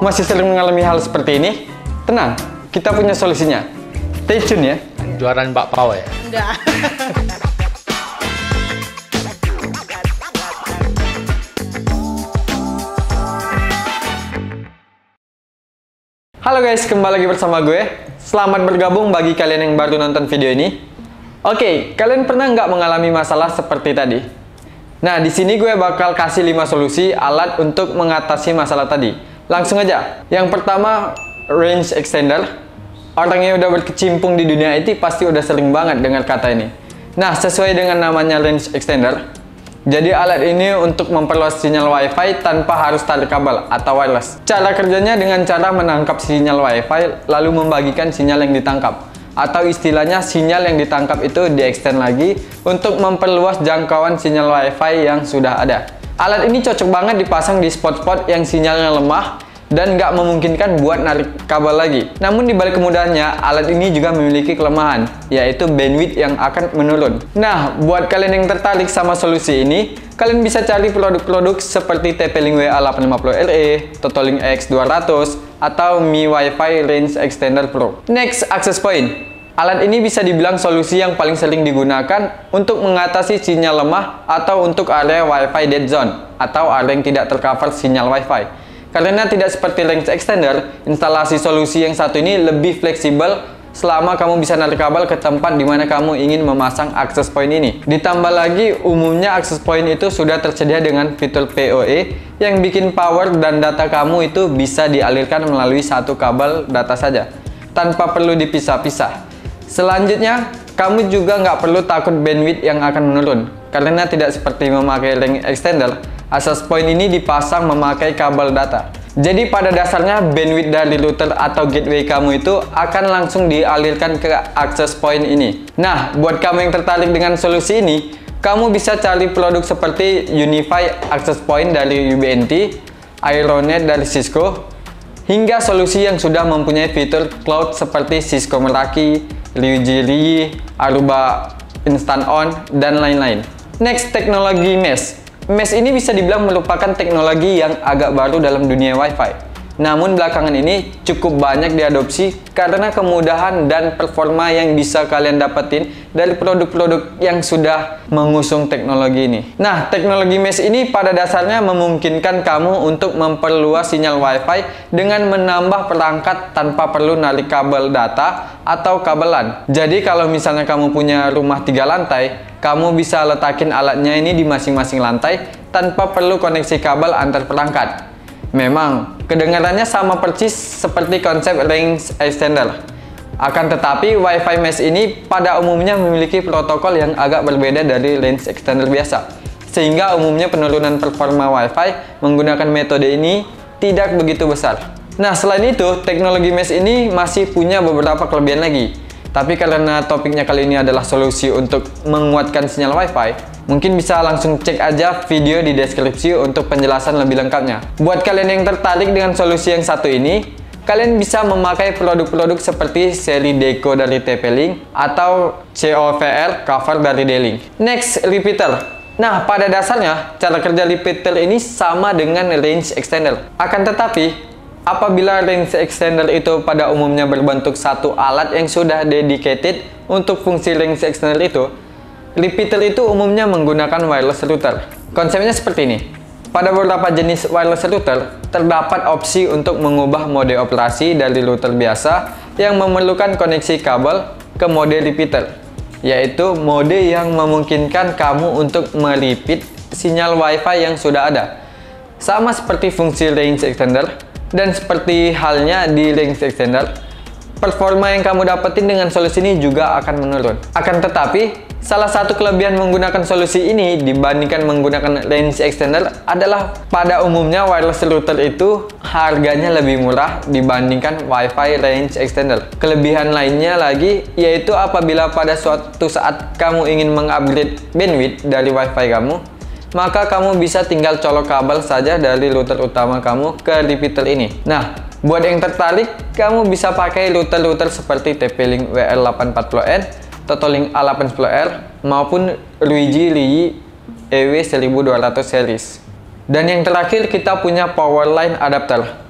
masih sering mengalami hal seperti ini? Tenang, kita punya solusinya. Stay tune ya. Jualan bakpao ya? Enggak. Halo guys, kembali lagi bersama gue. Selamat bergabung bagi kalian yang baru nonton video ini. Oke, kalian pernah nggak mengalami masalah seperti tadi? Nah, di sini gue bakal kasih 5 solusi alat untuk mengatasi masalah tadi. Langsung aja. Yang pertama, range extender. Orang yang udah berkecimpung di dunia IT pasti udah sering banget dengar kata ini. Nah, sesuai dengan namanya range extender, jadi alat ini untuk memperluas sinyal WiFi tanpa harus tarik kabel atau wireless. Cara kerjanya dengan cara menangkap sinyal WiFi lalu membagikan sinyal yang ditangkap. Atau istilahnya sinyal yang ditangkap itu di-extend lagi untuk memperluas jangkauan sinyal WiFi yang sudah ada. Alat ini cocok banget dipasang di spot-spot yang sinyalnya lemah dan nggak memungkinkan buat narik kabel lagi. Namun dibalik kemudahannya, alat ini juga memiliki kelemahan, yaitu bandwidth yang akan menurun. Nah, buat kalian yang tertarik sama solusi ini, kalian bisa cari produk-produk seperti TP-Link WA850RE, Totalink X200, atau Mi Wi-Fi Range Extender Pro. Next, access point. Alat ini bisa dibilang solusi yang paling sering digunakan untuk mengatasi sinyal lemah atau untuk area Wi-Fi dead zone, atau area yang tidak tercover sinyal Wi-Fi. Karena tidak seperti range extender, instalasi solusi yang satu ini lebih fleksibel selama kamu bisa narik kabel ke tempat di mana kamu ingin memasang access point ini. Ditambah lagi, umumnya access point itu sudah tersedia dengan fitur PoE yang bikin power dan data kamu itu bisa dialirkan melalui satu kabel data saja, tanpa perlu dipisah-pisah. Selanjutnya, kamu juga nggak perlu takut bandwidth yang akan menurun, karena tidak seperti memakai range extender. Access point ini dipasang memakai kabel data. Jadi pada dasarnya bandwidth dari router atau gateway kamu itu akan langsung dialirkan ke access point ini. Nah, buat kamu yang tertarik dengan solusi ini, kamu bisa cari produk seperti Unify Access Point dari UBNT, Aeronet dari Cisco, hingga solusi yang sudah mempunyai fitur cloud seperti Cisco Meraki, Ryuji, Aruba Instant On, dan lain-lain. Next, teknologi mesh. Mesh ini bisa dibilang merupakan teknologi yang agak baru dalam dunia Wi-Fi. Namun belakangan ini cukup banyak diadopsi karena kemudahan dan performa yang bisa kalian dapetin dari produk-produk yang sudah mengusung teknologi ini. Nah, teknologi mesh ini pada dasarnya memungkinkan kamu untuk memperluas sinyal Wi-Fi dengan menambah perangkat tanpa perlu narik kabel data atau kabelan. Jadi kalau misalnya kamu punya rumah 3 lantai, kamu bisa letakin alatnya ini di masing-masing lantai tanpa perlu koneksi kabel antar perangkat. Memang, kedengarannya sama persis seperti konsep range extender. Akan tetapi, Wi-Fi mesh ini pada umumnya memiliki protokol yang agak berbeda dari range extender biasa. Sehingga umumnya penurunan performa Wi-Fi menggunakan metode ini tidak begitu besar. Nah, selain itu, teknologi mesh ini masih punya beberapa kelebihan lagi. Tapi karena topiknya kali ini adalah solusi untuk menguatkan sinyal Wi-Fi, mungkin bisa langsung cek aja video di deskripsi untuk penjelasan lebih lengkapnya. Buat kalian yang tertarik dengan solusi yang satu ini, kalian bisa memakai produk-produk seperti seri Deco dari TP-Link atau COVR cover dari D-Link. Next, repeater. Nah, pada dasarnya, cara kerja repeater ini sama dengan range extender. Akan tetapi, apabila range extender itu pada umumnya berbentuk satu alat yang sudah dedicated untuk fungsi range extender itu, repeater itu umumnya menggunakan wireless router. Konsepnya seperti ini. Pada beberapa jenis wireless router, terdapat opsi untuk mengubah mode operasi dari router biasa yang memerlukan koneksi kabel ke mode repeater, yaitu mode yang memungkinkan kamu untuk merepeat sinyal Wi-Fi yang sudah ada. Sama seperti fungsi range extender, dan seperti halnya di range extender, performa yang kamu dapetin dengan solusi ini juga akan menurun. Akan tetapi, salah satu kelebihan menggunakan solusi ini dibandingkan menggunakan range extender adalah pada umumnya wireless router itu harganya lebih murah dibandingkan Wi-Fi range extender. Kelebihan lainnya lagi yaitu apabila pada suatu saat kamu ingin mengupgrade bandwidth dari Wi-Fi kamu, maka kamu bisa tinggal colok kabel saja dari router utama kamu ke repeater ini. Nah, buat yang tertarik, kamu bisa pakai router-router seperti TP-Link WR840N, Totalink A810R, maupun Ryuji EW1200 series. Dan yang terakhir, kita punya power line adapter.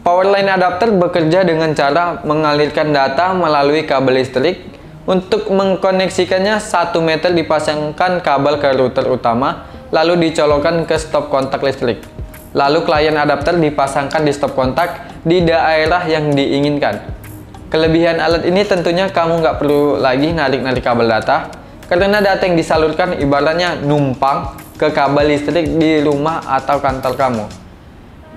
Powerline adapter bekerja dengan cara mengalirkan data melalui kabel listrik. Untuk mengkoneksikannya, 1 meter dipasangkan kabel ke router utama, lalu dicolokkan ke stop kontak listrik. Lalu klien adapter dipasangkan di stop kontak di daerah yang diinginkan. Kelebihan alat ini tentunya kamu nggak perlu lagi narik-narik kabel data, karena data yang disalurkan ibaratnya numpang ke kabel listrik di rumah atau kantor kamu.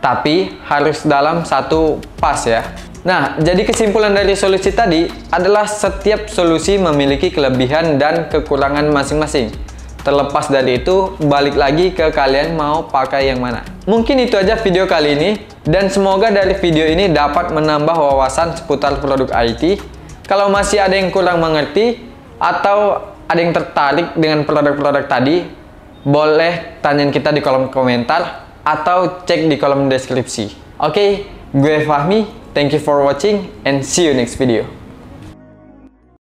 Tapi harus dalam satu pas ya. Nah, jadi kesimpulan dari solusi tadi adalah setiap solusi memiliki kelebihan dan kekurangan masing-masing. Terlepas dari itu, balik lagi ke kalian mau pakai yang mana. Mungkin itu aja video kali ini, dan semoga dari video ini dapat menambah wawasan seputar produk IT. Kalau masih ada yang kurang mengerti, atau ada yang tertarik dengan produk-produk tadi, boleh tanyain kita di kolom komentar, atau cek di kolom deskripsi. Oke, gue Fahmi, thank you for watching, and see you next video.